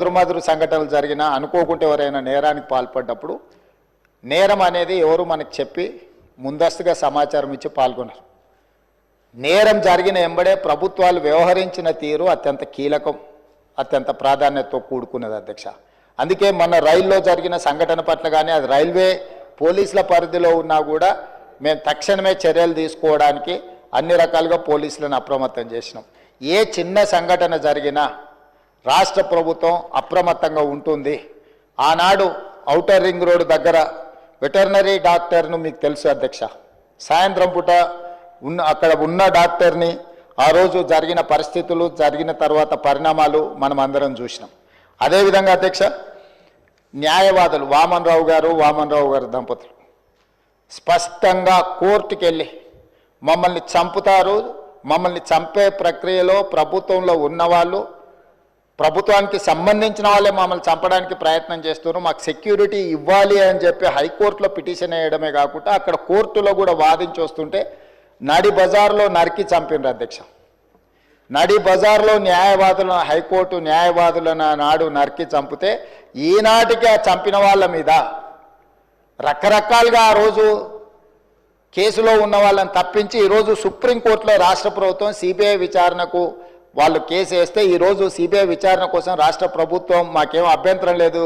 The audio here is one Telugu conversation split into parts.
ఎదురుమదురు సంఘటనలు జరిగినా అనుకోకుంటే ఎవరైనా నేరానికి పాల్పడ్డప్పుడు నేరం అనేది ఎవరు మనకు చెప్పి ముందస్తుగా సమాచారం ఇచ్చి పాల్గొన్నారు. నేరం జరిగిన ఎంబడే ప్రభుత్వాలు వ్యవహరించిన తీరు అత్యంత కీలకం, అత్యంత ప్రాధాన్యతతో కూడుకున్నది అధ్యక్ష. అందుకే మన రైల్లో జరిగిన సంఘటన పట్ల కానీ అది రైల్వే పోలీసుల పరిధిలో ఉన్నా కూడా మేము తక్షణమే చర్యలు తీసుకోవడానికి అన్ని రకాలుగా పోలీసులను అప్రమత్తం చేసినాం. ఏ చిన్న సంఘటన జరిగినా రాష్ట్ర ప్రభుత్వం అప్రమత్తంగా ఉంటుంది. ఆనాడు ఔటర్ రింగ్ రోడ్ దగ్గర వెటర్నరీ డాక్టర్ను మీకు తెలుసు అధ్యక్ష, సాయంత్రం పూట అక్కడ ఉన్న డాక్టర్ని ఆ రోజు జరిగిన పరిస్థితులు జరిగిన తర్వాత పరిణామాలు మనం అందరం చూసినాం. అదేవిధంగా అధ్యక్ష, న్యాయవాదులు వామన్ రావు గారు దంపతులు స్పష్టంగా కోర్టుకు వెళ్ళి మమ్మల్ని చంపుతారు, మమ్మల్ని చంపే ప్రక్రియలో ప్రభుత్వంలో ఉన్నవాళ్ళు, ప్రభుత్వానికి సంబంధించిన వాళ్ళే మమ్మల్ని చంపడానికి ప్రయత్నం చేస్తున్నారు, మాకు సెక్యూరిటీ ఇవ్వాలి అని చెప్పి హైకోర్టులో పిటిషన్ వేయడమే కాకుండా అక్కడ కోర్టులో కూడా వాదించి వస్తుంటే నడి బజార్లో నరికి చంపినారు అధ్యక్ష. నడి బజార్లో న్యాయవాదులను, హైకోర్టు న్యాయవాదులను నాడు నరికి చంపితే ఈనాటికి ఆ చంపిన వాళ్ళ మీద రకరకాలుగా ఆ రోజు కేసులో ఉన్న వాళ్ళని తప్పించి ఈరోజు సుప్రీంకోర్టులో రాష్ట్ర ప్రభుత్వం సిబిఐ విచారణకు వాళ్ళు కేసు వేస్తే ఈరోజు సిబిఐ విచారణ కోసం రాష్ట్ర ప్రభుత్వం మాకేం అభ్యంతరం లేదు,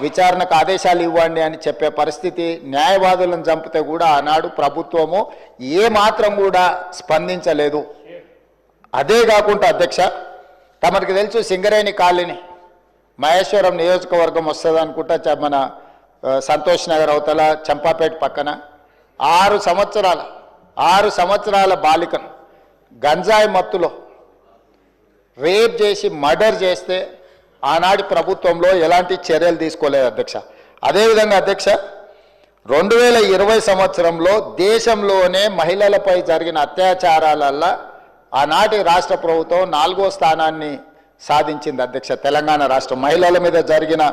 విచారణకు ఆదేశాలు ఇవ్వండి అని చెప్పే పరిస్థితి. న్యాయవాదులను చంపితే కూడా ఆనాడు ప్రభుత్వము ఏమాత్రం కూడా స్పందించలేదు. అదే కాకుండా అధ్యక్ష, తమరికి తెలుసు సింగరేణి కాలనీ మహేశ్వరం నియోజకవర్గం వస్తుంది అనుకుంటా, మన సంతోష్ నగర్ అవతల చంపాపేట పక్కన 6 సంవత్సరాల బాలికను గంజాయి మత్తులో రేప్ చేసి మర్డర్ చేస్తే ఆనాటి ప్రభుత్వంలో ఎలాంటి చర్యలు తీసుకోలేదు అధ్యక్ష. అదేవిధంగా అధ్యక్ష, 2020 సంవత్సరంలో దేశంలోనే మహిళలపై జరిగిన అత్యాచారాలల్ల ఆనాటి రాష్ట్ర ప్రభుత్వం 4వ స్థానాన్ని సాధించింది అధ్యక్ష. తెలంగాణ రాష్ట్రం మహిళల మీద జరిగిన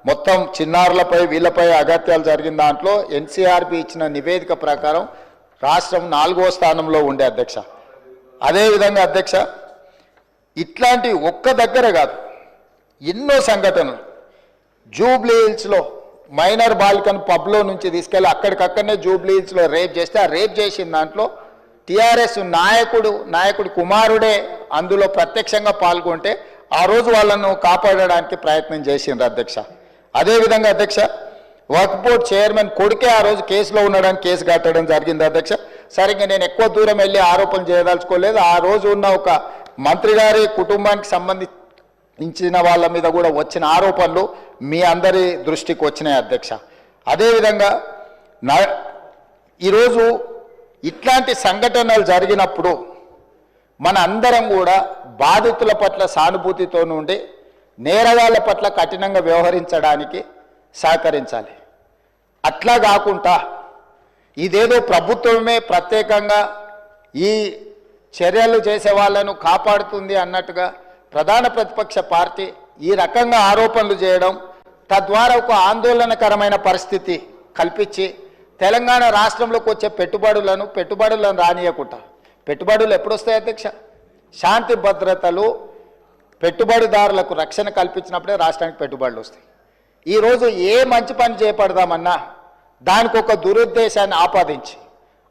మొత్తం చిన్నారులపై వీళ్ళపై అగత్యాలు జరిగిన దాంట్లో ఎన్సీఆర్బీ ఇచ్చిన నివేదిక ప్రకారం రాష్ట్రం 4వ స్థానంలో ఉండే అధ్యక్ష. అదేవిధంగా అధ్యక్ష, ఇట్లాంటి ఒక్క దగ్గర కాదు, ఎన్నో సంఘటనలు. జూబ్లీ హిల్స్లో మైనర్ బాలికను పబ్లో నుంచి తీసుకెళ్ళి అక్కడికక్కడనే జూబ్లీ హిల్స్లో రేప్ చేస్తే ఆ రేప్ చేసిన దాంట్లో టీఆర్ఎస్ నాయకుడి కుమారుడే అందులో ప్రత్యక్షంగా పాల్గొంటే ఆ రోజు వాళ్ళను కాపాడడానికి ప్రయత్నం చేసిండ్రు అధ్యక్ష. అదేవిధంగా అధ్యక్ష, వర్క్ బోర్డ్ చైర్మన్ కొడుకే ఆ రోజు కేసులో ఉండడానికి కేసు కట్టడం జరిగింది అధ్యక్ష. సరిగ్గా నేను ఎక్కువ దూరం వెళ్ళి ఆరోపణలు చేయదలుచుకోలేదు. ఆ రోజు ఉన్న ఒక మంత్రి గారి కుటుంబానికి సంబంధించిన వాళ్ళ మీద కూడా వచ్చిన ఆరోపణలు మీ అందరి దృష్టికి వచ్చినాయి అధ్యక్ష. అదేవిధంగా ఈరోజు ఇట్లాంటి సంఘటనలు జరిగినప్పుడు మన అందరం కూడా బాధితుల పట్ల సానుభూతితో నుండి నేరగాళ్ల పట్ల కఠినంగా వ్యవహరించడానికి సహకరించాలి. అట్లా కాకుండా ఇదేదో ప్రభుత్వమే ప్రత్యేకంగా ఈ చర్యలు చేసే వాళ్ళను కాపాడుతుంది అన్నట్టుగా ప్రధాన ప్రతిపక్ష పార్టీ ఈ రకంగా ఆరోపణలు చేయడం, తద్వారా ఒక ఆందోళనకరమైన పరిస్థితి కల్పించి తెలంగాణ రాష్ట్రంలోకి వచ్చే పెట్టుబడులను రానియకుండా, పెట్టుబడులు ఎప్పుడు వస్తాయి అధ్యక్ష? శాంతి భద్రతలు పెట్టుబడిదారులకు రక్షణ కల్పించినప్పుడే రాష్ట్రానికి పెట్టుబడులు వస్తాయి. ఈరోజు ఏ మంచి పని చేపడదామన్నా దానికి ఒక దురుద్దేశాన్ని ఆపాదించి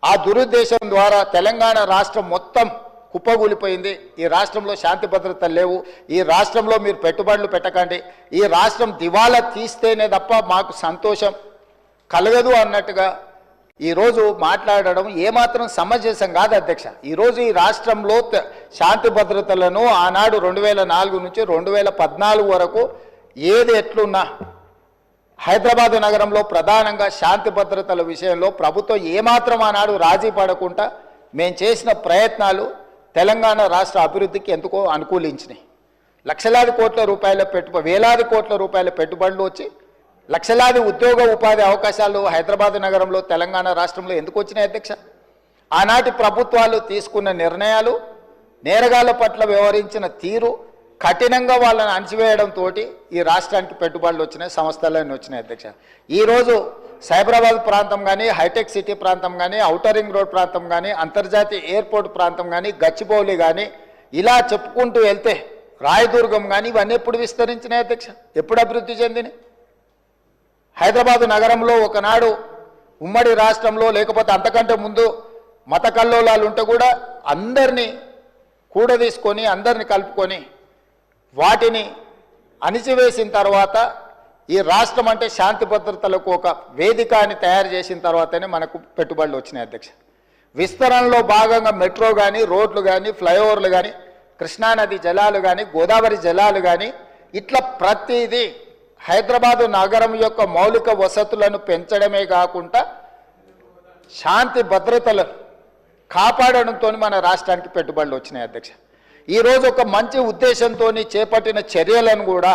ఆ దురుద్దేశం ద్వారా తెలంగాణ రాష్ట్రం మొత్తం కుప్పగూలిపోయింది. ఈ రాష్ట్రంలో శాంతి భద్రతలు లేవు, ఈ రాష్ట్రంలో మీరు పెట్టుబడులు పెట్టకండి, ఈ రాష్ట్రం దివాలా తీస్తేనే తప్ప మాకు సంతోషం కలగదు అన్నట్టుగా ఈరోజు మాట్లాడడం ఏమాత్రం సమంజసం కాదు అధ్యక్ష. ఈరోజు ఈ రాష్ట్రంలో శాంతి భద్రతలను ఆనాడు 2004 నుంచి 2014 వరకు ఏది ఎట్లున్నా హైదరాబాద్ నగరంలో ప్రధానంగా శాంతి భద్రతల విషయంలో ప్రభుత్వం ఏమాత్రం ఆనాడు రాజీ పడకుండా మేము చేసిన ప్రయత్నాలు తెలంగాణ రాష్ట్ర అభివృద్ధికి ఎందుకో అనుకూలించినాయి. లక్షలాది కోట్ల రూపాయల వేలాది కోట్ల రూపాయల పెట్టుబడులు వచ్చి లక్షలాది ఉద్యోగ ఉపాధి అవకాశాలు హైదరాబాద్ నగరంలో తెలంగాణ రాష్ట్రంలో ఎందుకు వచ్చినాయి అధ్యక్ష? ఆనాటి ప్రభుత్వాలు తీసుకున్న నిర్ణయాలు, నేరగాళ్ల పట్ల వ్యవహరించిన తీరు, కఠినంగా వాళ్ళని అణచివేయడంతో ఈ రాష్ట్రానికి పెట్టుబడులు వచ్చినాయి, సంస్థలన్నీ వచ్చినాయి అధ్యక్ష. ఈరోజు సైబరాబాద్ ప్రాంతం కానీ, హైటెక్ సిటీ ప్రాంతం కానీ, ఔటర్ రింగ్ రోడ్ ప్రాంతం కానీ, అంతర్జాతీయ ఎయిర్పోర్ట్ ప్రాంతం కానీ, గచ్చిబౌలి కానీ ఇలా చెప్పుకుంటూ వెళ్తే రాయదుర్గం కానీ ఇవన్నీ ఎప్పుడు విస్తరించినాయి అధ్యక్ష? ఎప్పుడు అభివృద్ధి చెందినాయి? హైదరాబాదు నగరంలో ఒకనాడు ఉమ్మడి రాష్ట్రంలో లేకపోతే అంతకంటే ముందు మత కల్లోలాలు ఉంటే కూడా అందరినీ కూడదీసుకొని అందరిని కలుపుకొని వాటిని అణిచివేసిన తర్వాత ఈ రాష్ట్రం అంటే శాంతి భద్రతలకు ఒక వేదిక అని తయారు చేసిన తర్వాతనే మనకు పెట్టుబడులు వచ్చినాయి అధ్యక్ష. విస్తరణలో భాగంగా మెట్రో కానీ, రోడ్లు కానీ, ఫ్లైఓవర్లు కానీ, కృష్ణానది జలాలు కానీ, గోదావరి జలాలు కానీ, ఇట్లా ప్రతిదీ హైదరాబాదు నగరం యొక్క మౌలిక వసతులను పెంచడమే కాకుండా శాంతి భద్రతలు కాపాడడంతో మన రాష్ట్రానికి పెట్టుబడులు వచ్చినాయి అధ్యక్ష. ఈరోజు ఒక మంచి ఉద్దేశంతో చేపట్టిన చర్యలను కూడా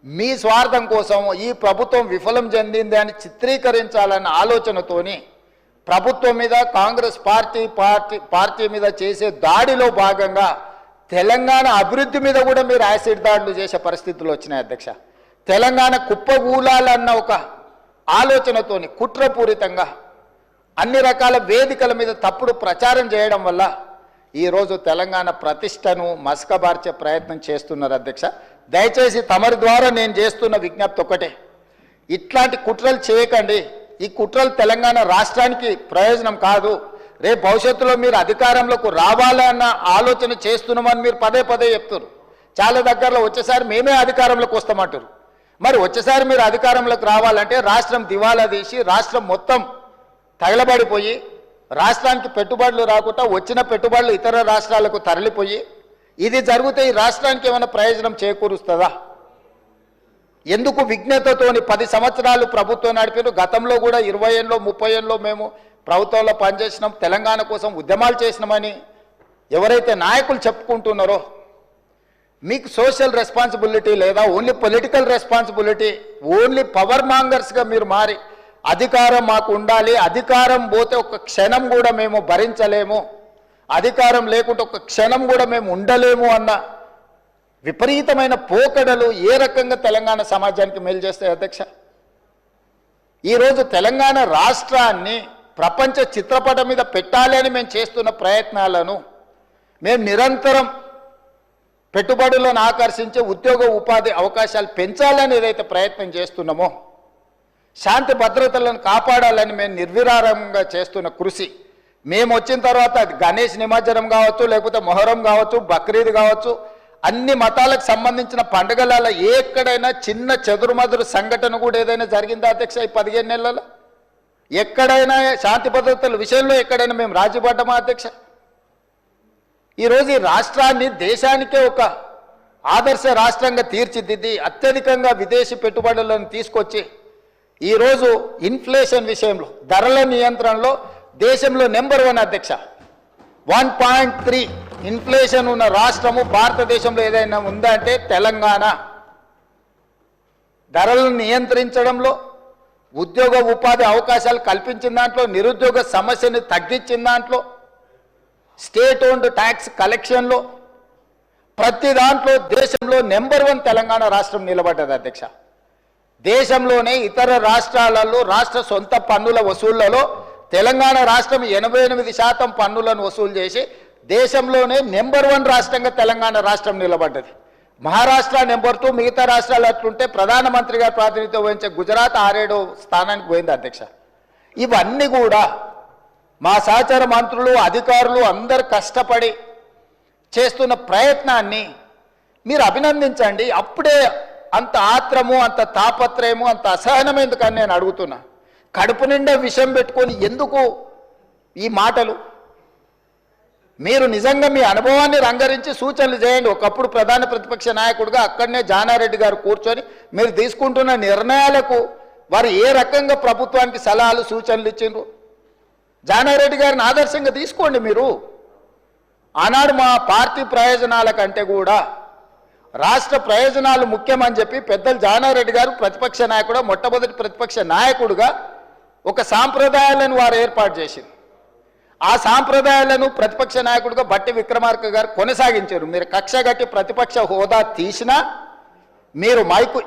మీ స్వార్థం కోసం ఈ ప్రభుత్వం విఫలం చెందింది అని చిత్రీకరించాలన్న ఆలోచనతోని ప్రభుత్వం మీద కాంగ్రెస్ పార్టీ మీద చేసే దాడిలో భాగంగా తెలంగాణ అభివృద్ధి మీద కూడా మీరు యాసిడ్ దాడులు చేసే పరిస్థితులు వచ్చినాయి అధ్యక్ష. తెలంగాణ కుప్పగూలాలన్న ఒక ఆలోచనతోని కుట్రపూరితంగా అన్ని రకాల వేదికల మీద తప్పుడు ప్రచారం చేయడం వల్ల ఈరోజు తెలంగాణ ప్రతిష్టను మసకబార్చే ప్రయత్నం చేస్తున్నారు అధ్యక్ష. దయచేసి తమరి ద్వారా నేను చేస్తున్న విజ్ఞప్తి ఒకటే, ఇట్లాంటి కుట్రలు చేయకండి. ఈ కుట్రలు తెలంగాణ రాష్ట్రానికి ప్రయోజనం కాదు. రేపు భవిష్యత్తులో మీరు అధికారంలోకి రావాలన్న ఆలోచన చేస్తున్నామని మీరు పదే పదే చెప్తారు. చాలా దగ్గరలో వచ్చేసారి మేమే అధికారంలోకి వస్తామంటారు. మరి వచ్చేసారి మీరు అధికారంలోకి రావాలంటే రాష్ట్రం దివాలా తీసి రాష్ట్రం మొత్తం తగలబడిపోయి రాష్ట్రానికి పెట్టుబడులు రాకుండా వచ్చిన పెట్టుబడులు ఇతర రాష్ట్రాలకు తరలిపోయి ఇది జరిగితే ఈ రాష్ట్రానికి ఏమైనా ప్రయోజనం చేకూరుస్తుందా? ఎందుకు విజ్ఞతతోని 10 సంవత్సరాలు ప్రభుత్వం నడిపారు. గతంలో కూడా 20 ఏళ్ళలో 30 ఏళ్ళలో మేము ప్రభుత్వంలో పనిచేసినాం, తెలంగాణ కోసం ఉద్యమాలు చేసినామని ఎవరైతే నాయకులు చెప్పుకుంటున్నారో మీకు సోషల్ రెస్పాన్సిబిలిటీ లేదా only political responsibility, only power మాంగర్స్గా మీరు మారి అధికారం మాకు ఉండాలి, అధికారం పోతే ఒక క్షణం కూడా మేము భరించలేము, అధికారం లేకుంటే ఒక క్షణం కూడా మేము ఉండలేము అన్న విపరీతమైన పోకడలు ఏ రకంగా తెలంగాణ సమాజానికి మేలు చేస్తాయి అధ్యక్ష? ఈరోజు తెలంగాణ రాష్ట్రాన్ని ప్రపంచ చిత్రపటం మీద పెట్టాలి అని మేము చేస్తున్న ప్రయత్నాలను మేము నిరంతరం పెట్టుబడులను ఆకర్షించే ఉద్యోగ ఉపాధి అవకాశాలు పెంచాలని ఏదైతే ప్రయత్నం చేస్తున్నామో, శాంతి భద్రతలను కాపాడాలని మేము నిర్విరామంగా చేస్తున్న కృషి, మేము వచ్చిన తర్వాత అది గణేష్ నిమజ్జనం కావచ్చు, లేకపోతే మొహరం కావచ్చు, బక్రీద్ కావచ్చు, అన్ని మతాలకు సంబంధించిన పండుగలలో ఎక్కడైనా చిన్న చెదురుమదురు సంఘటన కూడా ఏదైనా జరిగిందా అధ్యక్ష? ఈ 15 నెలలలో ఎక్కడైనా శాంతి భద్రతల విషయంలో ఎక్కడైనా మేము రాజీపడ్డామా అధ్యక్ష? ఈరోజు ఈ రాష్ట్రాన్ని దేశానికే ఒక ఆదర్శ రాష్ట్రంగా తీర్చిదిద్ది అత్యధికంగా విదేశీ పెట్టుబడులను తీసుకొచ్చి ఈరోజు ఇన్ఫ్లేషన్ విషయంలో ధరల నియంత్రణలో దేశంలో నెంబర్ 1 అధ్యక్ష. 1.3 ఇన్ఫ్లేషన్ ఉన్న రాష్ట్రము భారతదేశంలో ఏదైనా ఉందంటే తెలంగాణ. ధరలను నియంత్రించడంలో, ఉద్యోగ ఉపాధి అవకాశాలు కల్పించిన దాంట్లో, నిరుద్యోగ సమస్యను తగ్గించిన దాంట్లో, స్టేట్ ఓన్డ్ ట్యాక్స్ కలెక్షన్లో, ప్రతి దాంట్లో దేశంలో నెంబర్ 1 తెలంగాణ రాష్ట్రం నిలబడ్డది అధ్యక్ష. దేశంలోనే ఇతర రాష్ట్రాలలో రాష్ట్ర సొంత పన్నుల వసూళ్లలో తెలంగాణ రాష్ట్రం 88% పన్నులను వసూలు చేసి దేశంలోనే నెంబర్ 1 రాష్ట్రంగా తెలంగాణ రాష్ట్రం నిలబడ్డది. మహారాష్ట్ర నెంబర్ 2, మిగతా రాష్ట్రాలు అట్లుంటే ప్రధానమంత్రిగా ప్రాతినిధ్యం వహించే గుజరాత్ 6-7వ స్థానానికి పోయింది అధ్యక్ష. ఇవన్నీ కూడా మా సహచర మంత్రులు, అధికారులు అందరు కష్టపడి చేస్తున్న ప్రయత్నాన్ని మీరు అభినందించండి. అప్పుడే అంత ఆత్రము, అంత తాపత్రయము, అంత అసహనం ఎందుకని నేను అడుగుతున్నా. కడుపు నిండా విషం పెట్టుకొని ఎందుకు ఈ మాటలు? మీరు నిజంగా మీ అనుభవాన్ని రంగరించి సూచనలు చేయండి. ఒకప్పుడు ప్రధాన ప్రతిపక్ష నాయకుడిగా అక్కడనే జానారెడ్డి గారు కూర్చొని మీరు తీసుకుంటున్న నిర్ణయాలకు వారు ఏ రకంగా ప్రభుత్వానికి సలహాలు సూచనలు ఇచ్చిండ్రు జానారెడ్డి గారిని ఆదర్శంగా తీసుకోండి. మీరు ఆనాడు మా పార్టీ ప్రయోజనాల కంటే కూడా రాష్ట్ర ప్రయోజనాలు ముఖ్యమని చెప్పి పెద్దలు జానారెడ్డి గారు ప్రతిపక్ష నాయకుడు, మొట్టమొదటి ప్రతిపక్ష నాయకుడుగా ఒక సాంప్రదాయాలను వారు ఏర్పాటు చేసింది. ఆ సాంప్రదాయాలను ప్రతిపక్ష నాయకుడిగా బట్టి విక్రమార్క గారు కొనసాగించారు. మీరు కక్ష గట్టి ప్రతిపక్ష హోదా తీసినా మీరు మైకు